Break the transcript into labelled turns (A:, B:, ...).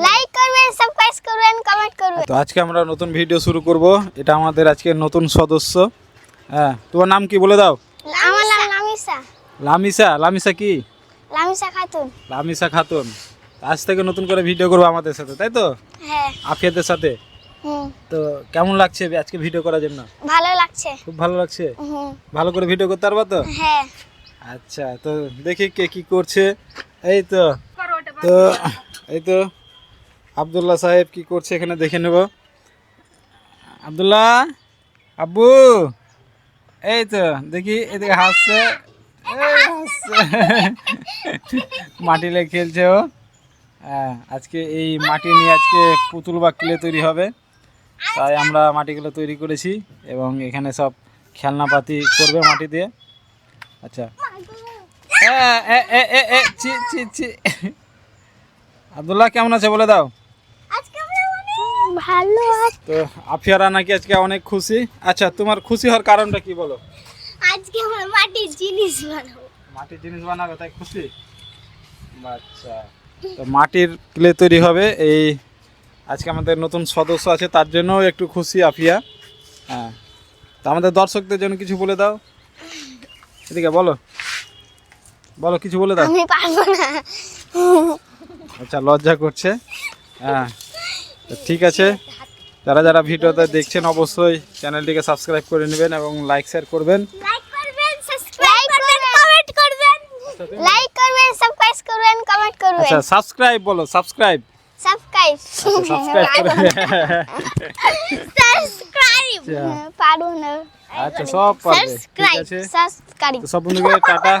A: Like করবেন, subscribe করবেন, comment করবেন।
B: তো আজকে আমরা নতুন ভিডিও শুরু করব। এটা আমাদের আজকে নতুন সদস্য। হ্যাঁ, তোমার নাম কি বলে দাও?
A: আমার নাম লামিসা।
B: লামিসা। লামিসা কি?
A: লামিসা খাতুন।
B: লামিসা খাতুন। আজ থেকে নতুন করে ভিডিও করবো আমাদের সাথে, তাই তো?
A: হ্যাঁ।
B: আফিয়াদের সাথে। তো কেমন লাগছে আজকে ভিডিও করার জন্য?
A: ভালো লাগছে।
B: খুব ভালো লাগছে। ভালো করে ভিডিও করতে পারবা তো?
A: হ্যাঁ।
B: আচ্ছা, তো দেখি কে কি করছে। এই তো তো এই তো আব্দুল্লাহ সাহেব কি করছে এখানে দেখে নেব। আব্দুল্লাহ, আব্বু, এই তো দেখি এদিকে হাসছে, এই হাসছে। মাটি নিয়ে খেলছে ও। হ্যাঁ, আজকে এই মাটি নিয়ে আজকে পুতুল বা ক্লে তৈরি হবে, তাই আমরা মাটিগুলো তৈরি করেছি এবং এখানে সব খেলনাপাতি করবে মাটি দিয়ে। আচ্ছা, আব্দুল্লাহ কেমন আছে বলে দাও?
A: ভালো আছে।
B: তো আফিয়ারা নাকি আজকে অনেক খুশি। আচ্ছা, তোমার খুশি হওয়ার কারণটা কি বলো?
A: আজকে আমরা মাটির জিনিস বানাবো।
B: মাটির জিনিস বানাবে তাই খুশি? আচ্ছা, তো মাটির ক্লে তৈরি হবে। এই আজকে আমাদের নতুন সদস্য আছে, তার জন্য একটু খুশি আফিয়া। হ্যাঁ, তো আমাদের দর্শকদের জন্য কিছু বলে দাও। এদিকে বলো, বলো কিছু বলে দাও।
A: আমি পারবো না।
B: আচ্ছা, লজ্জা করছে। হ্যাঁ, তো ঠিক আছে, যারা যারা ভিডিওটা দেখছেন অবশ্যই চ্যানেলটিকে সাবস্ক্রাইব করে নেবেন এবং লাইক শেয়ার করবেন।
A: লাইক করবেন, সাবস্ক্রাইব করবেন, কমেন্ট করবেন। লাইক করবেন, সাবস্ক্রাইব করবেন, কমেন্ট করবেন।
B: আচ্ছা, সাবস্ক্রাইব বলো, সাবস্ক্রাইব।
A: সাবস্ক্রাইব।
B: সাবস্ক্রাইব করে।
A: সাবস্ক্রাইব। পারবো না।
B: আচ্ছা, সব পারবে। ঠিক আছে,
A: সাবস্ক্রাইব।
B: তো সব বন্ধুকে টাটা।